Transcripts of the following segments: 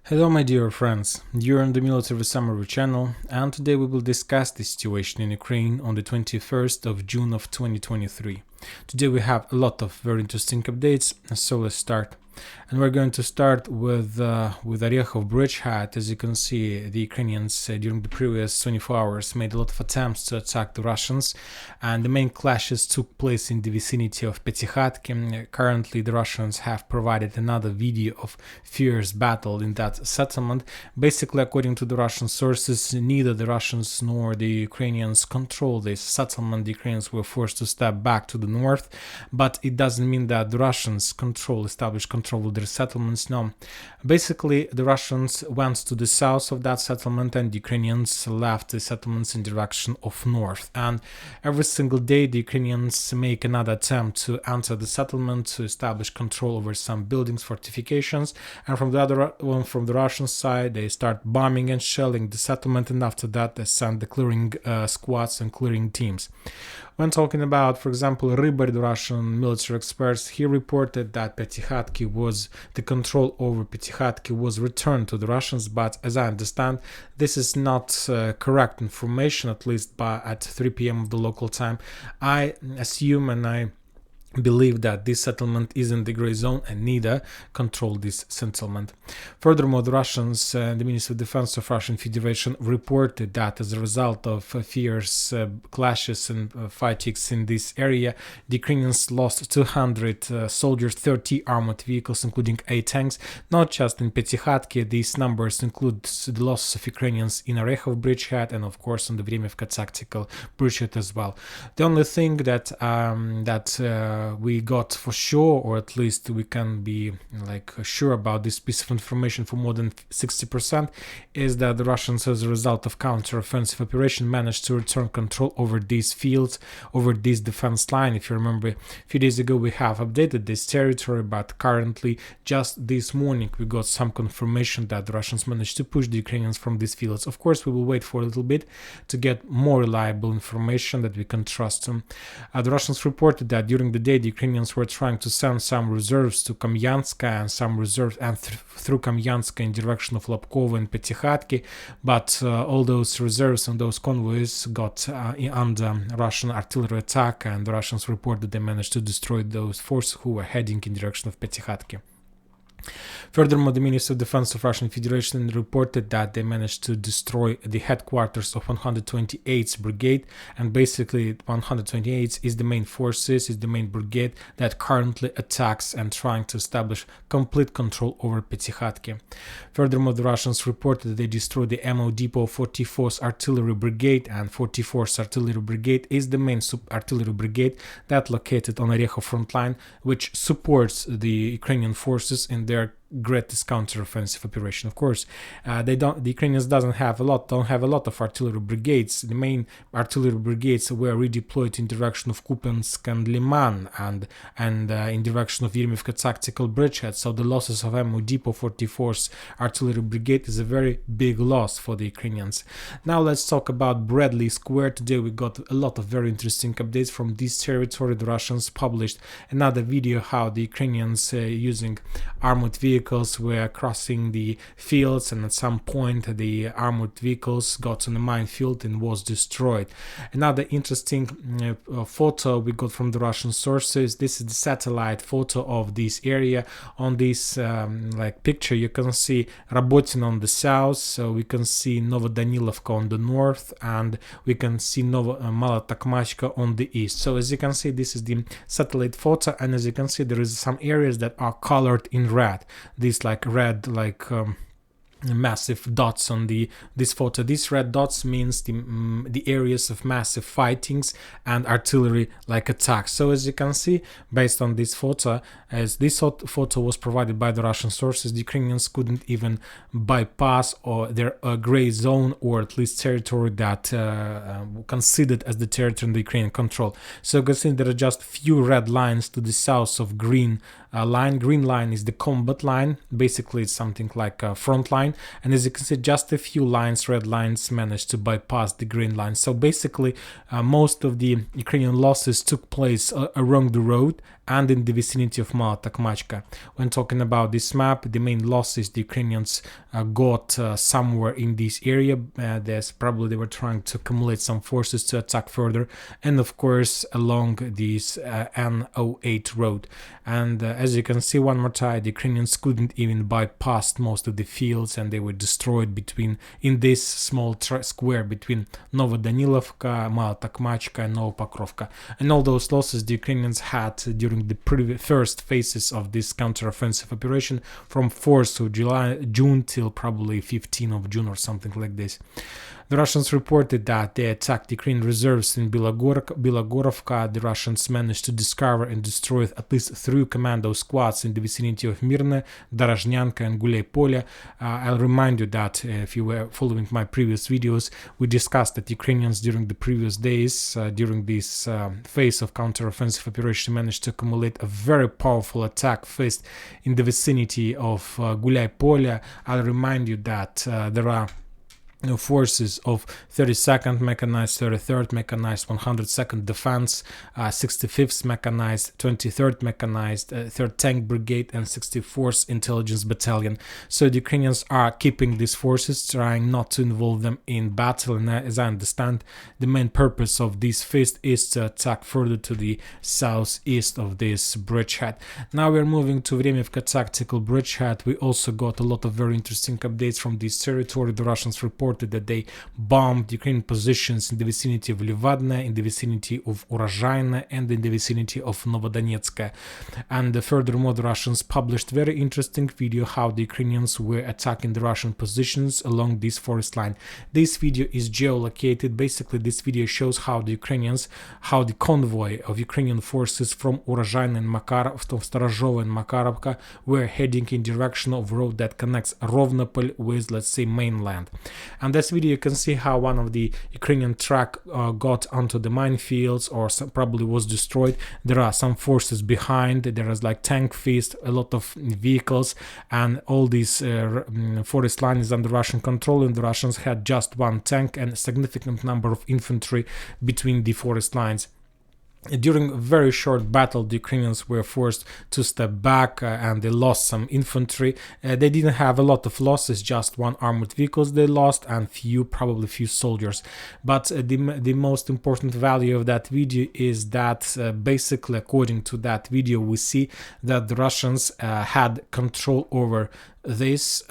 Hello my dear friends, you're on the Military Summary channel, and today we will discuss the situation in Ukraine on the 21st of June of 2023. Today we have a lot of very interesting updates, so let's start. And we're going to start with Orekhov bridgehead. As you can see, the Ukrainians during the previous 24 hours made a lot of attempts to attack the Russians, and the main clashes took place in the vicinity of Piatykhatky. Currently, the Russians have provided another video of fierce battle in that settlement. Basically, according to the Russian sources, neither the Russians nor the Ukrainians control this settlement. The Ukrainians were forced to step back to the north, but it doesn't mean that the Russians established control of their settlements. No, basically the Russians went to the south of that settlement and the Ukrainians left the settlements in direction of north, and every single day the Ukrainians make another attempt to enter the settlement to establish control over some buildings, fortifications, and from the other one, from the Russian side, they start bombing and shelling the settlement, and after that they send the clearing squads and clearing teams. When talking about, for example, Rybar, the Russian military experts, he reported that the control over Piatykhatky was returned to the Russians, but as I understand, this is not correct information, at least at 3 p.m. of the local time. I assume and I believe that this settlement is in the gray zone and neither control this settlement. Furthermore, the Russians, the Ministry of Defense of Russian Federation reported that as a result of fierce clashes and fightings in this area, the Ukrainians lost 200 soldiers, 30 armored vehicles, including 8 tanks. Not just in Piatykhatky, these numbers include the losses of Ukrainians in Orekhov bridgehead and of course on the Vremevka tactical bridgehead as well. The only thing that we got for sure, or at least we can be sure about this piece of information for more than 60%, is that the Russians, as a result of counter-offensive operation, managed to return control over these fields, over this defense line. If you remember, a few days ago we have updated this territory, but currently just this morning we got some confirmation that the Russians managed to push the Ukrainians from these fields. Of course, we will wait for a little bit to get more reliable information that we can trust. The Russians reported that during the day the Ukrainians were trying to send some reserves to Kamyanska and some reserves through Kamyanska in direction of Lobkovo and Piatykhatky, but all those reserves and those convoys got under Russian artillery attack, and the Russians reported they managed to destroy those forces who were heading in direction of Piatykhatky. Furthermore, the Ministry of Defense of Russian Federation reported that they managed to destroy the headquarters of 128th Brigade, and basically 128th is the main forces, is the main brigade that currently attacks and trying to establish complete control over Piatykhatky. Furthermore, the Russians reported that they destroyed the ammo depot 44th Artillery Brigade, and 44th Artillery Brigade is the main artillery brigade that located on Orekhov front line, which supports the Ukrainian forces in their greatest counter-offensive operation. Of course, the Ukrainians don't have a lot of artillery brigades. The main artillery brigades were redeployed in direction of Kupiansk and Lyman and in direction of Vremevka tactical bridgehead. So the losses of ammo depot 44th Artillery Brigade is a very big loss for the Ukrainians. Now let's talk about Bradley Square. Today we got a lot of very interesting updates from this territory. The Russians published another video how the Ukrainians using armored vehicles were crossing the fields, and at some point the armored vehicles got on a minefield and was destroyed. Another interesting photo we got from the Russian sources. This is the satellite photo of this area. On this picture you can see Rabotin on the south, so we can see Novodanilovka on the north, and we can see Malotokmachka on the east. So as you can see, this is the satellite photo, and as you can see there is some areas that are colored in red. These red massive dots on this photo. These red dots means the areas of massive fightings and artillery attacks. So as you can see, based on this photo, as this photo was provided by the Russian sources, the Ukrainians couldn't even bypass their gray zone, or at least territory that considered as the territory in the Ukrainian control. So you can see there are just few red lines to the south of green line. Green line is the combat line. Basically it's something like a front line, and as you can see, just a few lines, red lines, managed to bypass the green line. So basically most of the Ukrainian losses took place along the road and in the vicinity of Malotokmachka. When talking about this map, the main losses the Ukrainians got somewhere in this area. There's probably they were trying to accumulate some forces to attack further, and of course along this N08 road. And as you can see one more time, the Ukrainians couldn't even bypass most of the fields, and they were destroyed in this small square between Novodanilovka, Malotokmachka, and Novopokrovka. And all those losses the Ukrainians had during the first phases of this counteroffensive operation from 4th of June till probably 15th of June or something like this. The Russians reported that they attacked Ukrainian reserves in Bilogorovka. The Russians managed to discover and destroy at least 3 commando squads in the vicinity of Mirne, Dorozhnyanka, and Gulay-Polye. I'll remind you that if you were following my previous videos, we discussed that Ukrainians during the previous days, during this phase of counteroffensive operation, managed to accumulate a very powerful attack faced in the vicinity of Gulay-Polye. I'll remind you that there are forces of 32nd Mechanized, 33rd Mechanized, 102nd Defense, 65th Mechanized, 23rd Mechanized, 3rd Tank Brigade, and 64th Intelligence Battalion. So the Ukrainians are keeping these forces, trying not to involve them in battle, and as I understand, the main purpose of this phase is to attack further to the southeast of this bridgehead. Now we're moving to Vremevka tactical bridgehead. We also got a lot of very interesting updates from this territory. The Russians report that they bombed Ukrainian positions in the vicinity of Livadne, in the vicinity of Urozhaine, and in the vicinity of Novodonetsk. And furthermore, the Russians published very interesting video how the Ukrainians were attacking the Russian positions along this forest line. This video is geolocated. Basically, this video shows how the convoy of Ukrainian forces from Urozhaine and Makarov, Starozhovo and Makarovka were heading in direction of road that connects Rovnopol with, let's say, mainland. And this video you can see how one of the Ukrainian truck got onto the minefields or probably was destroyed. There are some forces behind. There is like tank feast, a lot of vehicles, and all this forest line is under Russian control, and the Russians had just 1 tank and a significant number of infantry between the forest lines. During a very short battle, the Ukrainians were forced to step back and they lost some infantry. They didn't have a lot of losses, just 1 armored vehicles they lost and probably few soldiers. But the most important value of that video is that basically according to that video we see that the Russians had control over this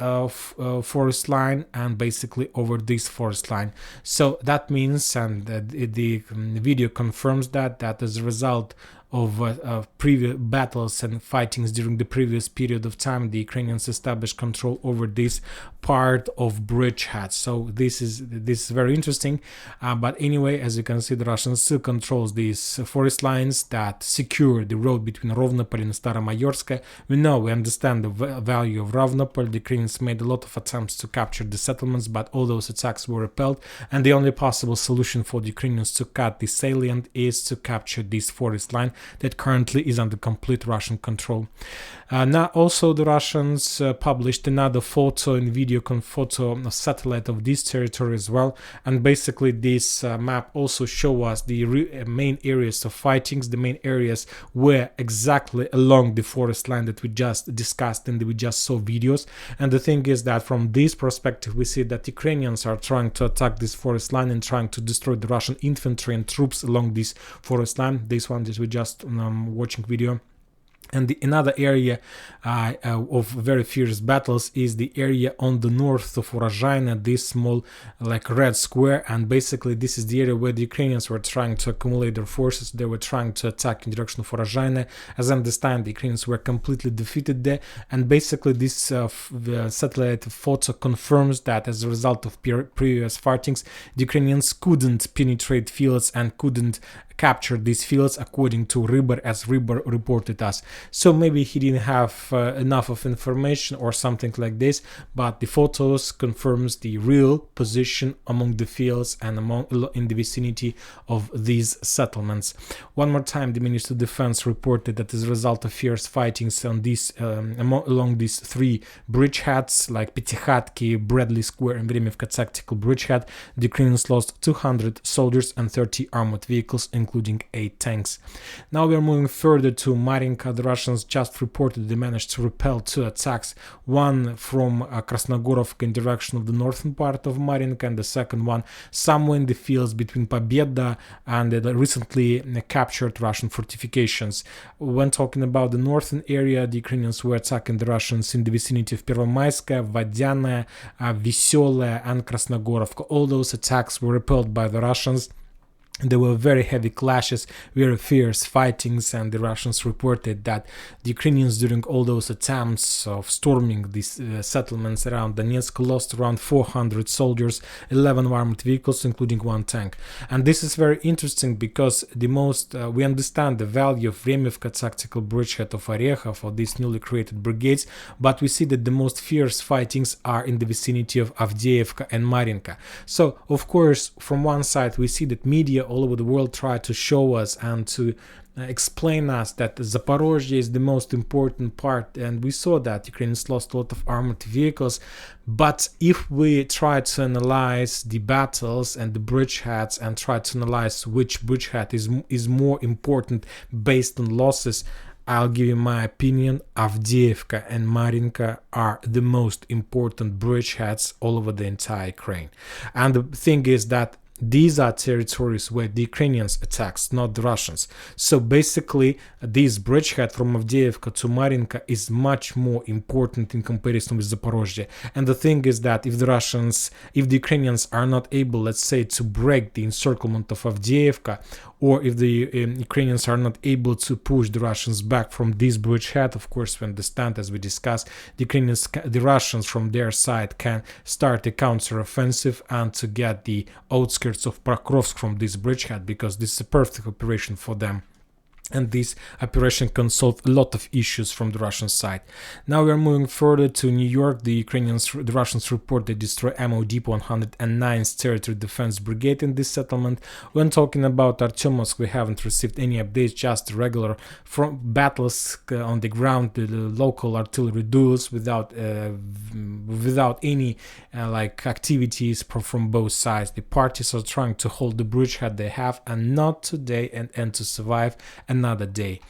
forest line and basically over this forest line. So that means, and the video confirms that as a result of previous battles and fightings during the previous period of time, the Ukrainians established control over this part of bridgehead. So this is very interesting. But anyway, as you can see, the Russians still controls these forest lines that secure the road between Rovnopol and Staromayorsk. We understand the value of Rovnopol. The Ukrainians made a lot of attempts to capture the settlements, but all those attacks were repelled. And the only possible solution for the Ukrainians to cut the salient is to capture this forest line that currently is under complete Russian control. Now also the Russians published another photo and video photo of satellite of this territory as well, and basically this map also show us the main areas of fightings. The main areas were exactly along the forest line that we just discussed and we just saw videos. And the thing is that from this perspective we see that Ukrainians are trying to attack this forest line and trying to destroy the Russian infantry and troops along this forest line. This one is we just watching video. And another area of very fierce battles is the area on the north of Urozhaine, this small like red square, and basically this is the area where the Ukrainians were trying to accumulate their forces. They were trying to attack in direction of Urozhaine. As I understand, the Ukrainians were completely defeated there, and basically this satellite photo confirms that as a result of previous fightings, the Ukrainians couldn't penetrate fields and couldn't capture these fields according to Rybar, as Rybar reported us. So maybe he didn't have enough of information or something like this, but the photos confirms the real position among the fields and in the vicinity of these settlements. One more time, the Ministry of Defense reported that as a result of fierce fightings on these along these 3 bridgeheads like Piatykhatky, Bradley Square, and Vremevka tactical bridgehead, the Ukrainians lost 200 soldiers and 30 armored vehicles, including including 8 tanks. Now we are moving further to Marinka. The Russians just reported they managed to repel 2 attacks, one from Krasnogorovka in direction of the northern part of Marinka, and the second one somewhere in the fields between Pobeda and the recently captured Russian fortifications. When talking about the northern area, the Ukrainians were attacking the Russians in the vicinity of Первомайская, Vodyana, Veselaya and Krasnogorovka. All those attacks were repelled by the Russians. There were very heavy clashes, very fierce fightings, and the Russians reported that the Ukrainians, during all those attempts of storming these settlements around Donetsk, lost around 400 soldiers, 11 armored vehicles, including 1 tank. And this is very interesting because we understand the value of Vremevka tactical bridgehead of Orekhov, or these newly created brigades, but we see that the most fierce fightings are in the vicinity of Avdiivka and Marinka. So, of course, from one side we see that media all over the world try to show us and to explain us that Zaporozhye is the most important part, and we saw that Ukrainians lost a lot of armored vehicles. But if we try to analyze the battles and the bridgeheads and try to analyze which bridgehead is more important based on losses, I'll give you my opinion. Avdiivka and Marinka are the most important bridgeheads all over the entire Ukraine. And the thing is that these are territories where the Ukrainians attacked, not the Russians. So basically, this bridgehead from Avdiivka to Marinka is much more important in comparison with Zaporozhye. And the thing is that if the Ukrainians are not able, let's say, to break the encirclement of Avdiivka, or if the Ukrainians are not able to push the Russians back from this bridgehead, of course, we understand, as we discussed, the Russians from their side can start a counter-offensive and to get the outskirts of Pokrovsk from this bridgehead, because this is a perfect operation for them. And this operation can solve a lot of issues from the Russian side. Now we are moving further to New York. The Russians report they destroy ammo depot 109th Territory Defense Brigade in this settlement. When talking about Artyomovsk, we haven't received any updates, just regular battles on the ground, the local artillery duels without any activities from both sides. The parties are trying to hold the bridgehead they have, and not today, and to survive another day.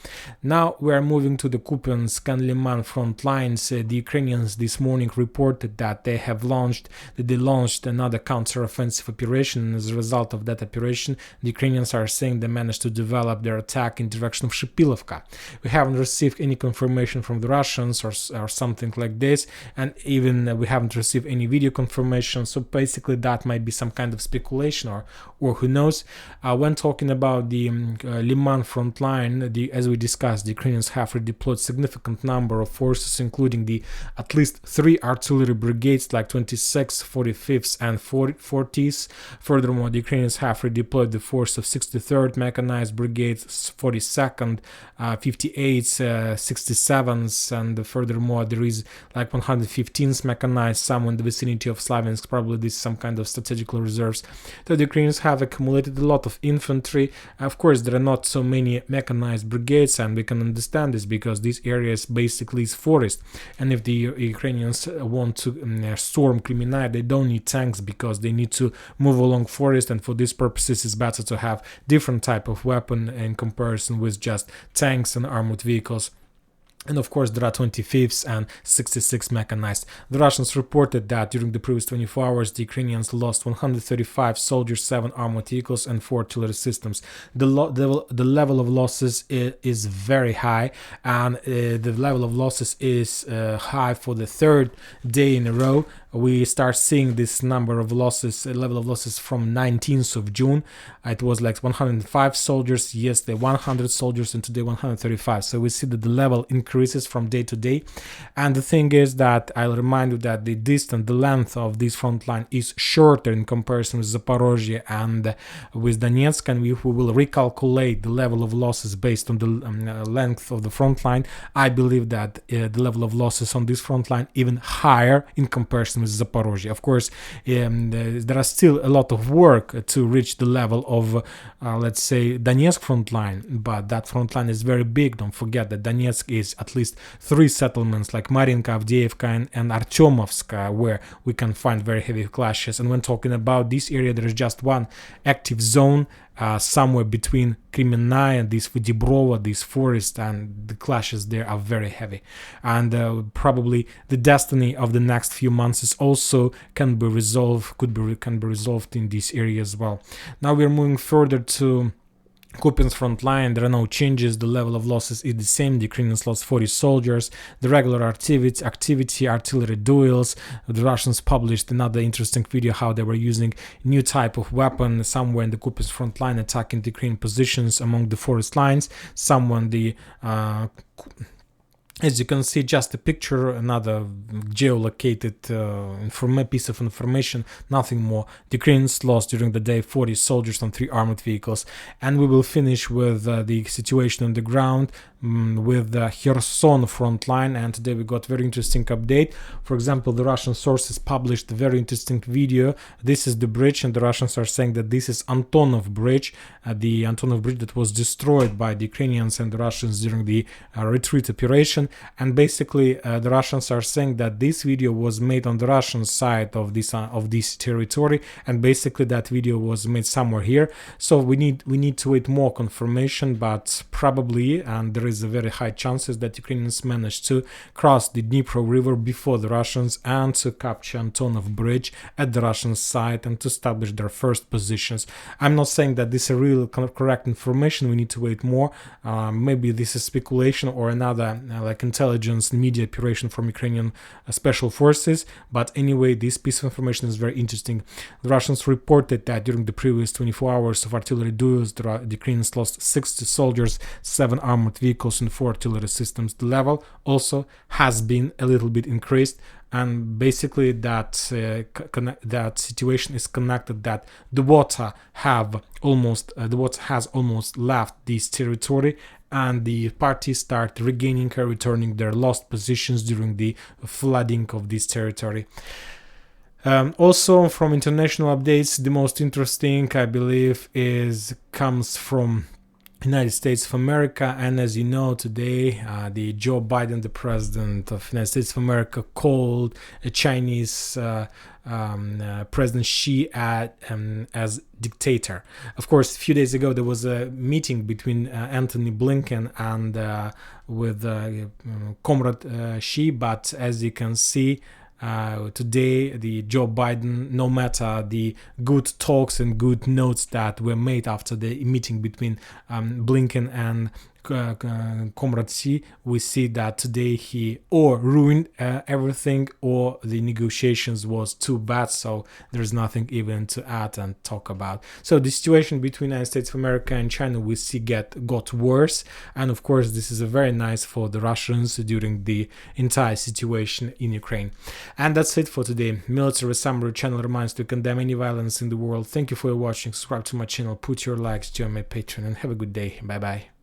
Now we are moving to the Kupiansk and Lyman front lines. The Ukrainians this morning reported that they launched another counter-offensive operation, and as a result of that operation, the Ukrainians are saying they managed to develop their attack in direction of Shipilovka. We haven't received any confirmation from the Russians or something like this, and even we haven't received any video confirmation, so basically that might be some kind of speculation or who knows. When talking about the Lyman front line, as we discussed, the Ukrainians have redeployed significant number of forces, including at least 3 artillery brigades like 26th, 45th and 40th. Furthermore, the Ukrainians have redeployed the force of 63rd Mechanized Brigade, 42nd, 58th, 67th, and furthermore there is like 115th Mechanized, somewhere in the vicinity of Slaviansk. Probably this is some kind of strategical reserves. So the Ukrainians have accumulated a lot of infantry. Of course, there are not so many mechanized brigades, and we can understand this because this area is basically forest, and if the Ukrainians want to storm Kreminna, they don't need tanks because they need to move along forest, and for these purposes it's better to have different type of weapon in comparison with just tanks and armored vehicles. And of course, there are 25th and 66th mechanized. The Russians reported that during the previous 24 hours, the Ukrainians lost 135 soldiers, 7 armored vehicles, and 4 artillery systems. The level of losses is very high, and the level of losses is high for the 3rd day in a row. We start seeing this level of losses from 19th of June. It was like 105 soldiers, yesterday 100 soldiers, and today 135. So we see that the level increases from day to day. And the thing is that I'll remind you that the length of this front line is shorter in comparison with Zaporozhye and with Donetsk, and if we will recalculate the level of losses based on the length of the front line, I believe that the level of losses on this front line even higher in comparison with Zaporozhye. Of course, there are still a lot of work to reach the level of, let's say, Donetsk front line, but that front line is very big. Don't forget that Donetsk is at least 3 settlements like Marinka, Avdiivka, and Artyomovsk, where we can find very heavy clashes. And when talking about this area, there is just one active zone somewhere between Kremenaya and this Dibrova, this forest, and the clashes there are very heavy. And probably the destiny of the next few months is also can be resolved in this area as well. Now we're moving further to Kupiansk front line. There are no changes. The level of losses is the same. The Ukrainians lost 40 soldiers. The regular activity, artillery duels. The Russians published another interesting video how they were using new type of weapon somewhere in the Kupiansk front line, attacking the Ukrainian positions among the forest lines. As you can see, just a picture, another geolocated piece of information, nothing more. The Ukrainians lost during the day 40 soldiers and 3 armored vehicles. And we will finish with the situation on the ground with the Kherson front line. And today we got very interesting update. For example, the Russian sources published a very interesting video. This is the bridge, and the Russians are saying that this is Antonov Bridge, the Antonov Bridge that was destroyed by the Ukrainians and the Russians during the retreat operation. And basically the Russians are saying that this video was made on the Russian side of this territory, and basically that video was made somewhere here. So we need to wait more confirmation, but probably, and there is a very high chances that Ukrainians managed to cross the Dnipro River before the Russians and to capture Antonov Bridge at the Russian side and to establish their first positions. I'm not saying that this is a real correct information. We need to wait more. Maybe this is speculation or another like intelligence media operation from Ukrainian special forces. But anyway, this piece of information is very interesting. The Russians reported that during the previous 24 hours of artillery duels, the Ukrainians lost 60 soldiers, 7 armored vehicles, and 4 artillery systems. The level also has been a little bit increased, and basically that situation is connected that the water has almost left this territory, and the parties start regaining or returning their lost positions during the flooding of this territory. Also, from international updates, the most interesting, I believe, comes from United States of America. And as you know, today the Joe Biden, the president of United States of America, called a Chinese President Xi as dictator. Of course, a few days ago there was a meeting between Antony Blinken and with Comrade Xi, but as you can see, today the Joe Biden, no matter the good talks and good notes that were made after the meeting between Blinken and Comrade Xi, we see that today he or ruined everything, or the negotiations was too bad, so there's nothing even to add and talk about. So the situation between United States of America and China, we see got worse, and of course this is very nice for the Russians during the entire situation in Ukraine. And that's it for today. Military Summary channel reminds to condemn any violence in the world. Thank you for watching. Subscribe to my channel, put your likes, join my Patreon, and have a good day. Bye bye.